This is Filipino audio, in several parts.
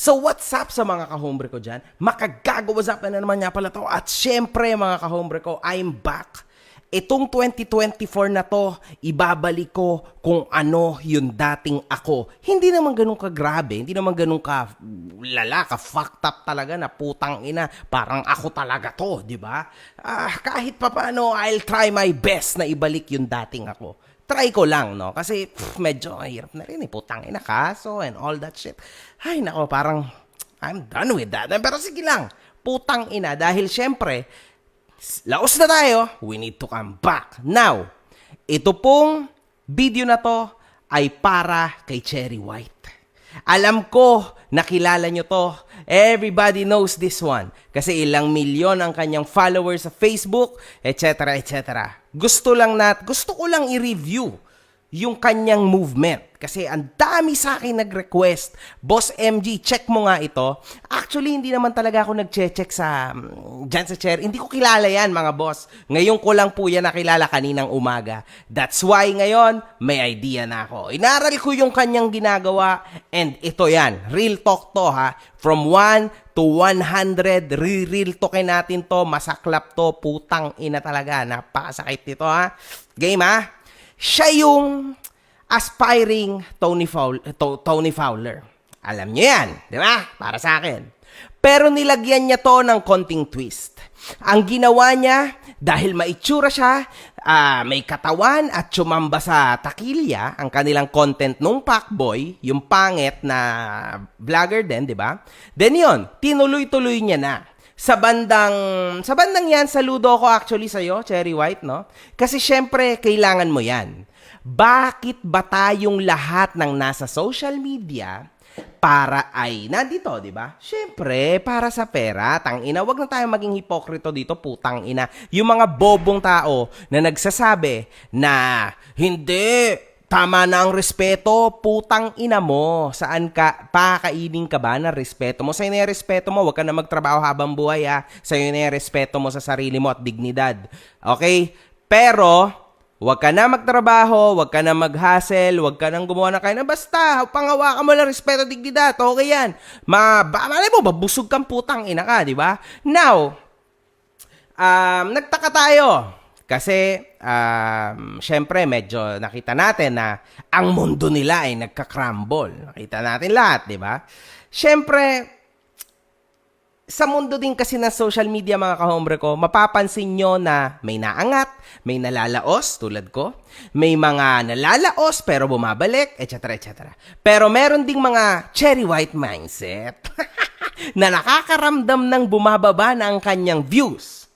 So what's up sa mga kahombre ko dyan? Makagago, what's up na naman nga pala to. At syempre mga kahombre ko, I'm back. Itong 2024 na to, ibabalik ko kung ano yung dating ako. Hindi naman ganun kagrabe, hindi naman ganun ka lala, ka fucked up talaga na putang ina. Parang ako talaga to, di ba? Kahit papaano, I'll try my best na ibalik yung dating ako. Try ko lang, no? Kasi medyo hirap na rin, putang ina, kaso and all that shit. Ay, nako, parang I'm done with that. Pero sige lang, putang ina, dahil syempre, laos na tayo, we need to come back. Now, ito pong video na to ay para kay Cherry White. Alam ko, nakilala nyo to. Everybody knows this one. Kasi ilang milyon ang kanyang followers sa Facebook, etc. etc. Gusto ko lang i-review yung kanyang movement. Kasi ang dami sa akin nag-request. Boss MG, check mo nga ito. Actually, hindi naman talaga ako nag-check sa dyan sa Cherry. Hindi ko kilala yan, mga boss. Ngayon ko lang po yan nakilala kaninang umaga. That's why ngayon, may idea na ako. Inaral ko yung kanyang ginagawa. And ito yan. Real talk to, ha. From 1 to 100, real talkin natin to. Masaklap to. Putang ina talaga. Napakasakit nito, ha. Game, ha. Siya yung aspiring Tony Fowler. Alam niyo yan, di ba? Para sa akin. Pero nilagyan niya to ng konting twist. Ang ginawa niya, dahil maitsura siya, may katawan at tsumamba sa takilya, ang kanilang content nung Pacboy, yung pangit na vlogger din, di ba? Then yun, tinuloy-tuloy niya na. Sa bandang yan, saludo ko actually sa'yo, Cherry White, no? Kasi syempre, kailangan mo yan. Bakit ba tayong lahat ng nasa social media para ay nandito, di ba? Syempre, para sa pera. Tangina, wag na tayo maging hipokrito dito, putang ina. Yung mga bobong tao na nagsasabi na hindi, tama na ang respeto, putang ina mo. Saan ka, pakakainin ka ba ng respeto mo? Sa'yo na yung respeto mo, wag ka na magtrabaho habang buhay, ha. Sa'yo na yung respeto mo sa sarili mo at dignidad. Okay? Pero wag ka na magtrabaho, wag ka na mag-hustle, wag ka nang gumawa ng kaya. Basta, pangawakan mo lang respeto, dignidad. Okay yan. Malay mo, babusog kang putang ina ka, di ba? Now, nagtaka tayo. Kasi, syempre, medyo nakita natin na ang mundo nila ay nagka-crumble. Nakita natin lahat, di ba? Syempre, sa mundo din kasi ng social media, mga kahombre ko, mapapansin nyo na may naangat, may nalalaos tulad ko, may mga nalalaos pero bumabalik, etc. etc. Pero meron ding mga Cherry White mindset na nakakaramdam ng bumababa na ang kanyang views.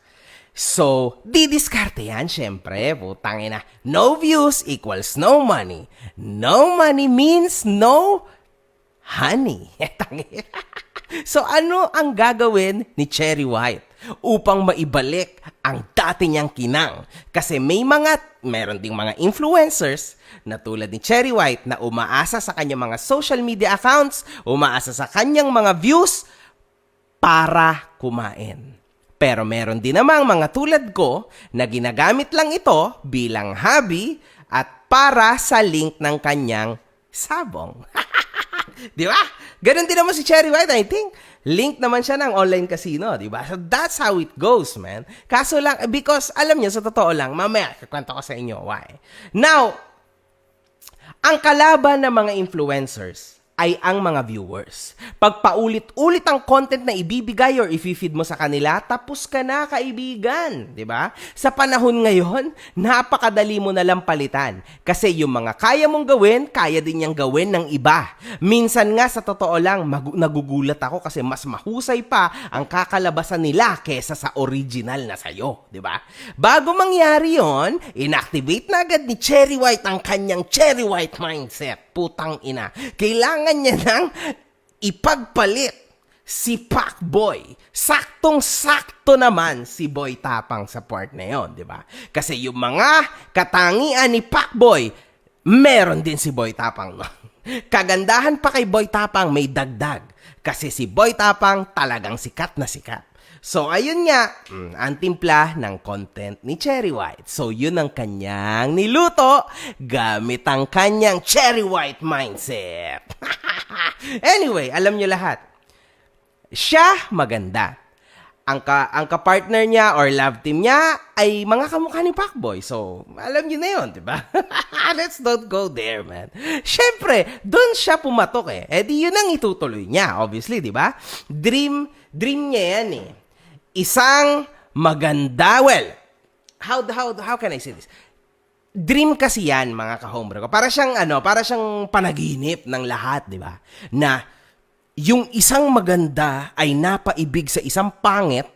So, didiskarte yan, syempre, putang ina. No views equals no money. No money means no honey. So ano ang gagawin ni Cherry White upang maibalik ang dati niyang kinang? Kasi meron ding mga influencers na tulad ni Cherry White na umaasa sa kanyang mga social media accounts, umaasa sa kanyang mga views para kumain. Pero meron din namang mga tulad ko na ginagamit lang ito bilang hobby at para sa link ng kanyang sabong. Di ba? Ganon din naman si Cherry White, I think. Link naman siya ng online casino, di ba? So that's how it goes, man. Kaso lang, because alam niyo, sa totoo lang, mamaya, kakwento ko sa inyo why. Now, ang kalaban ng mga influencers ay ang mga viewers. Pag paulit-ulit ang content na ibibigay or i-feed mo sa kanila, tapos ka na, kaibigan. Diba? Sa panahon ngayon, napakadali mo na lang palitan. Kasi yung mga kaya mong gawin, kaya din niyang gawin ng iba. Minsan nga, sa totoo lang, nagugulat ako kasi mas mahusay pa ang kakalabasan nila kesa sa original na sayo. Diba? Bago mangyari yon, inactivate na agad ni Cherry White ang kanyang Cherry White mindset. Putang ina. Kailangan niya nang ipagpalit si Pacboy. Saktong-sakto naman si Boy Tapang sa part na yon, di ba? Kasi yung mga katangian ni Pacboy, meron din si Boy Tapang. No? Kagandahan pa kay Boy Tapang, may dagdag. Kasi si Boy Tapang talagang sikat na sikat. So, ayun nga, ang timpla ng content ni Cherry White. So, yun ang kanyang niluto gamit ang kanyang Cherry White mindset. Anyway, alam nyo lahat, Siya maganda. Ang ka-partner niya or love team niya ay mga kamukha ni Pacboy. So, alam niyo na yun, di ba? Let's not go there, man. Siyempre, doon siya pumatok eh. Eh di yun ang itutuloy niya, obviously, di ba? Dream niya yan eh. Isang maganda, well, how can I say this? Dream kasi yan, mga ka-hombre ko. Para siyang panaginip ng lahat, di ba? Na yung isang maganda ay napaibig sa isang pangit,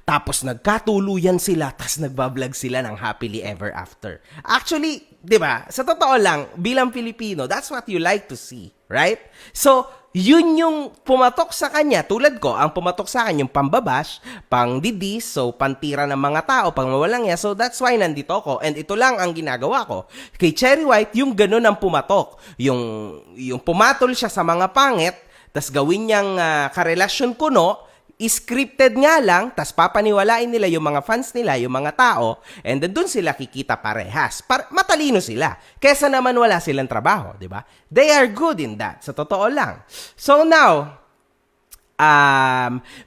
tapos nagkatuluyan sila, tapos nagbablog sila ng happily ever after. Actually, di ba, sa totoo lang, bilang Pilipino, that's what you like to see, right? So, yun yung pumatok sa kanya. Tulad ko, ang pumatok sa akin yung pambabash, pangdidis, so pantira ng mga tao, pangmawalang niya. So, that's why nandito ako. And ito lang ang ginagawa ko. Kay Cherry White, yung ganun ang pumatok. Yung pumatol siya sa mga pangit, tas gawin niyang karelasyon kuno, scripted nga lang, tas papaniwalain nila yung mga fans nila, yung mga tao, and then dun sila kikita parehas. Matalino sila. Kesa naman wala silang trabaho, di ba? They are good in that. Sa totoo lang. So now,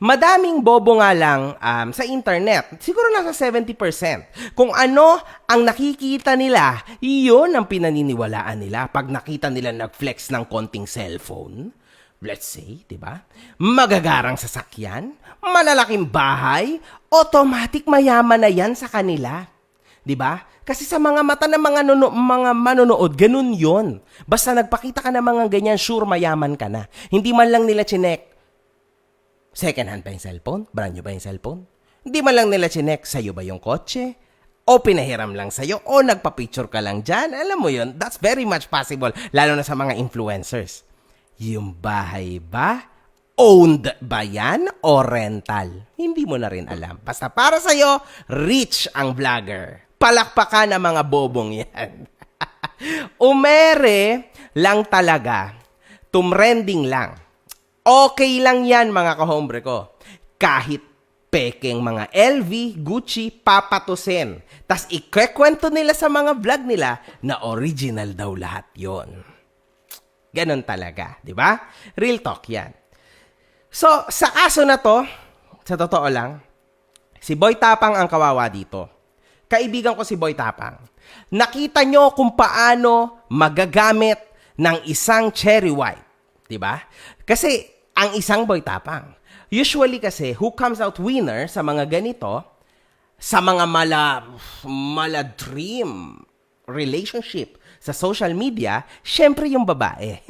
madaming bobo nga lang sa internet. Siguro nasa 70%. Kung ano ang nakikita nila, iyon ang pinaniniwalaan nila. Pag nakita nila nag-flex ng konting cellphone, let's say, di ba? Magagarang sasakyan, malalaking bahay, automatic mayaman na yan sa kanila. Di ba? Kasi sa mga mata ng mga manonood, ganun yon. Basta nagpakita ka ng mga ganyan, sure mayaman ka na. Hindi man lang nila chinek, second hand ba yung cellphone? Brand new ba yung cellphone? Hindi man lang nila chinek, sa'yo ba yung kotse? O pinahiram lang sa'yo? O nagpa-picture ka lang dyan? Alam mo yon, that's very much possible. Lalo na sa mga influencers. Yung bahay ba? Owned ba yan o rental? Hindi mo na rin alam. Basta para sa'yo, rich ang vlogger. Palakpakan ang mga bobong yan. Umere lang talaga. Tumrending lang. Okay lang yan, mga kahombre ko. Kahit pekeng mga LV, Gucci, papatusin. Tas ikekwento nila sa mga vlog nila na original daw lahat yon. Ganon talaga, di ba? Real talk yan. So, sa kaso na to, sa totoo lang, si Boy Tapang ang kawawa dito. Kaibigan ko si Boy Tapang. Nakita nyo kung paano magagamit ng isang Cherry White. Di ba? Kasi, ang isang Boy Tapang, usually kasi, who comes out winner sa mga ganito, sa mga mala dream relationship, sa social media, syempre yung babae.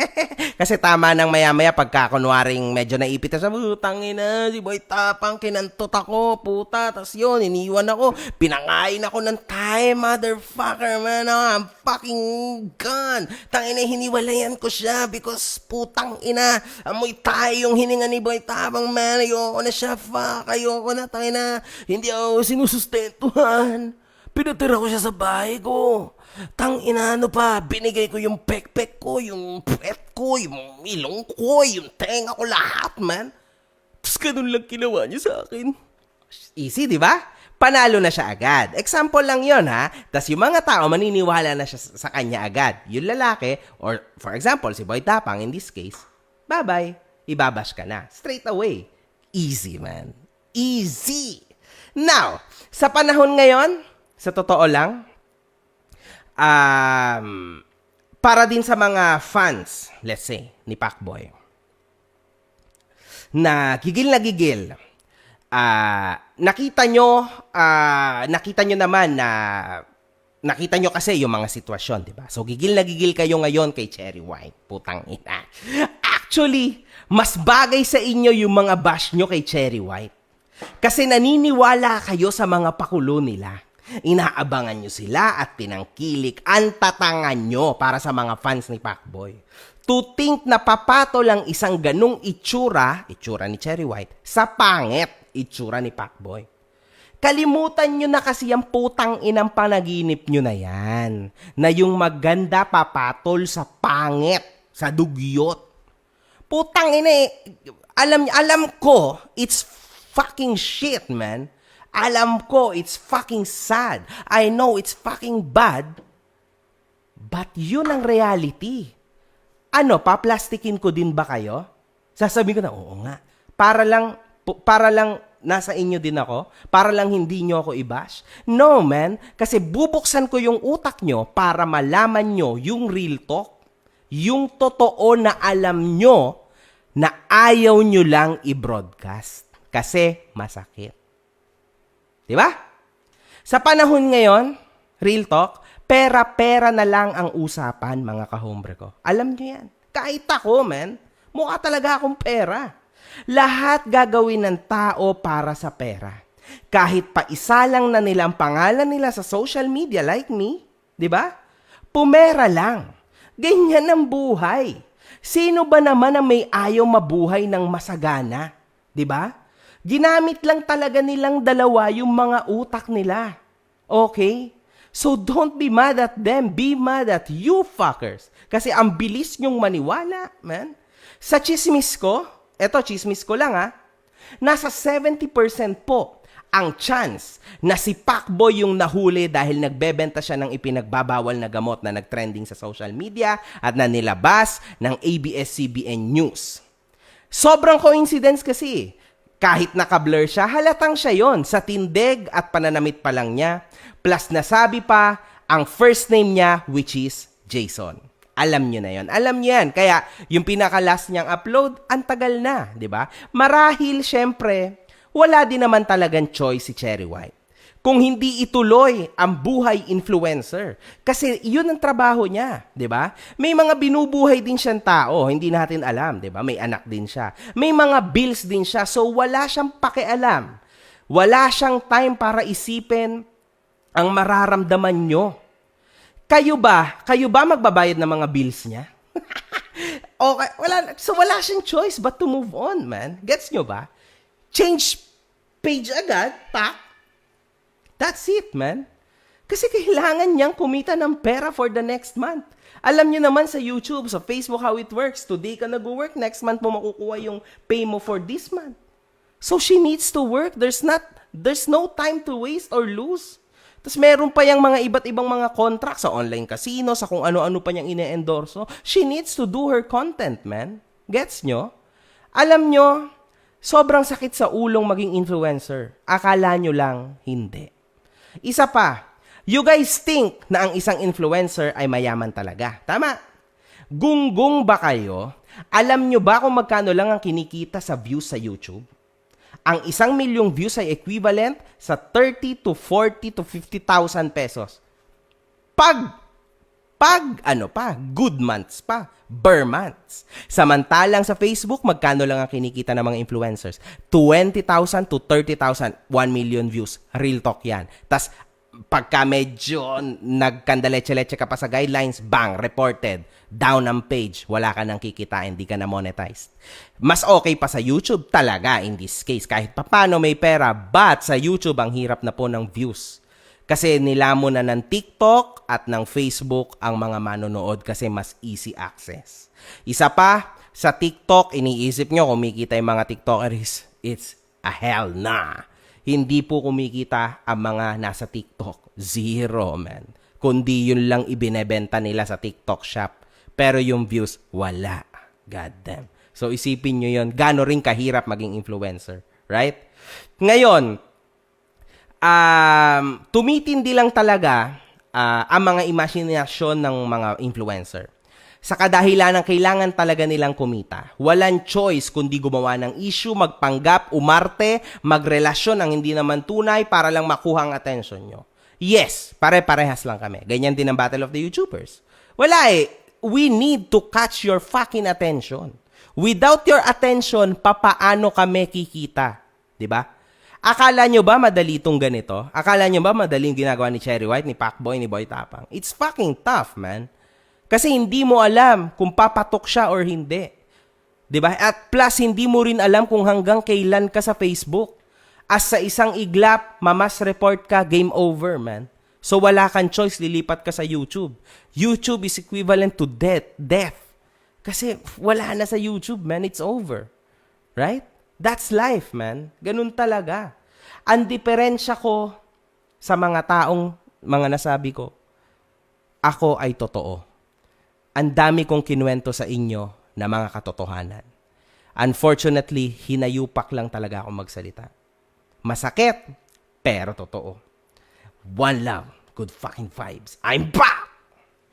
Kasi tama nang maya-maya pagkakunwaring medyo naipit sa tangina, si Boy Tapang, kinantot ako, puta, tas yun, iniwan ako, pinangain ako ng time, motherfucker, man, I'm fucking gone. Tangina, hiniwalayan ko siya because putang ina, amoy tayo yung hininga ni Boy Tapang, man, ayoko na siya, fuck, ayoko na, tangina, hindi ako sinusustentuhan. Pinatira ko siya sa bahay ko. Tangina, ano pa, binigay ko yung pekpek ko, yung pet ko, yung ilong ko, yung tenga ko, lahat, man. Tapos ganun lang ginawa niya sa akin. Easy, di ba? Panalo na siya agad. Example lang yon ha. Tapos yung mga tao, maniniwala na siya sa kanya agad. Yung lalaki, or for example, si Boy Tapang in this case, bye-bye. Ibabash ka na. Straight away. Easy, man. Easy. Now, sa panahon ngayon, sa totoo lang, para din sa mga fans, let's say, ni Pacboy, na gigil, nakita nyo naman na, nakita nyo kasi yung mga sitwasyon, di ba? So, gigil kayo ngayon kay Cherry White. Putang ina. Actually, mas bagay sa inyo yung mga bash nyo kay Cherry White. Kasi naniniwala kayo sa mga pakulo nila. Inaabangan nyo sila at tinangkilik ang tatangan nyo para sa mga fans ni Pacboy. To think na papato lang isang ganung itsura ni Cherry White, sa pangit itsura ni Pacboy. Kalimutan nyo na kasi yung putang inang panaginip nyo na yan. Na yung maganda papatol sa pangit, sa dugyot. Putang ina alam ko, it's fucking shit, man. Alam ko, it's fucking sad. I know it's fucking bad. But yun ang reality. Ano, paplastikin ko din ba kayo? Sasabihin ko na, oo nga. para lang nasa inyo din ako, para lang hindi nyo ako i-bash. No, man, kasi bubuksan ko yung utak nyo para malaman nyo yung real talk, yung totoo na alam nyo na ayaw nyo lang i-broadcast kasi masakit. Di ba? Sa panahon ngayon, real talk, pera-pera na lang ang usapan, mga kahombre ko. Alam nyo yan. Kahit ako, man, mukha talaga akong pera. Lahat gagawin ng tao para sa pera. Kahit pa isa lang na nila ang pangalan nila sa social media like me, di ba? Pumera lang. Ganyan ang buhay. Sino ba naman ang may ayaw mabuhay ng masagana? Di ba? Ginamit lang talaga nilang dalawa yung mga utak nila. Okay? So don't be mad at them. Be mad at you fuckers. Kasi ang bilis nyong maniwala, man. Sa chismis ko, eto chismis ko lang nasa 70% po ang chance na si Pacboy yung nahuli dahil nagbebenta siya ng ipinagbabawal na gamot na nagtrending sa social media at na nilabas ng ABS-CBN News. Sobrang coincidence kasi. Kahit naka-blur siya, halatang siya yon sa tindig at pananamit pa lang niya. Plus nasabi pa ang first name niya which is Jason. Alam niyo na yon. Alam niyo yan. Kaya yung pinaka-last niyang upload, ang tagal na, di ba? Marahil, syempre, wala din naman talagang choice si Cherry White. Kung hindi ituloy ang buhay influencer. Kasi yun ang trabaho niya, di ba? May mga binubuhay din siyang tao, hindi natin alam, di ba? May anak din siya. May mga bills din siya, so wala siyang pakialam. Wala siyang time para isipin ang mararamdaman nyo. Kayo ba magbabayad ng mga bills niya? Okay, wala siyang choice but to move on, man. Gets nyo ba? Change page agad, pak. That's it, man. Kasi kailangan niyang kumita ng pera for the next month. Alam niyo naman sa YouTube, sa Facebook, how it works. Today ka nag-work, next month mo makukuha yung pay mo for this month. So she needs to work. There's no time to waste or lose. Tapos meron pa yung mga iba't ibang mga contract sa online casino, sa kung ano-ano pa niyang ine-endorso. She needs to do her content, man. Gets nyo? Alam nyo, sobrang sakit sa ulong maging influencer. Akala nyo lang, hindi. Isa pa, you guys think na ang isang influencer ay mayaman talaga. Tama? Gunggong ba kayo? Alam nyo ba kung magkano lang ang kinikita sa views sa YouTube? Ang 1 milyong views ay equivalent sa 30 to 40 to 50,000 pesos. Good months pa. Ber months. Samantalang sa Facebook, magkano lang ang kinikita ng mga influencers? 20,000 to 30,000. 1 million views. Real talk yan. Tas, pagka medyo nagkandaleche-leche ka pa sa guidelines, bang, reported. Down ang page. Wala ka nang kikitain. Hindi ka na monetized. Mas okay pa sa YouTube talaga in this case. Kahit papano may pera. But sa YouTube, ang hirap na po ng views. Kasi nilamon na ng TikTok at ng Facebook ang mga manonood kasi mas easy access. Isa pa, sa TikTok, iniisip nyo kumikita yung mga TikTokers, it's a hell na. Hindi po kumikita ang mga nasa TikTok. Zero, man. Kundi yun lang ibinebenta nila sa TikTok shop. Pero yung views, wala. God damn. So isipin nyo yun, gano rin kahirap maging influencer. Right? Ngayon, tumitindi lang talaga ang mga imahinasyon ng mga influencer. Sa kadahilan ng kailangan talaga nilang kumita. Walang choice kundi gumawa ng issue, magpanggap, umarte, magrelasyon ang hindi naman tunay para lang makuha ang attention nyo. Yes, pare-parehas lang kami. Ganyan din ang Battle of the YouTubers. Wala we need to catch your fucking attention. Without your attention, papaano kami kikita? Diba? Akala nyo ba madali itong ganito? Akala nyo ba madali yung ginagawa ni Cherry White, ni Pacboy, ni Boy Tapang? It's fucking tough, man. Kasi hindi mo alam kung papatok siya or hindi. Diba? At plus, hindi mo rin alam kung hanggang kailan ka sa Facebook. As sa isang iglap, mamas report ka, game over, man. So wala kang choice, lilipat ka sa YouTube. YouTube is equivalent to death. Kasi wala na sa YouTube, man. It's over. Right? That's life, man. Ganun talaga. Ang diferensya ko sa mga taong mga nasabi ko, ako ay totoo. Ang dami kong kinuwento sa inyo na mga katotohanan. Unfortunately, hinayupak lang talaga ako magsalita. Masakit, pero totoo. One love, good fucking vibes. I'm back!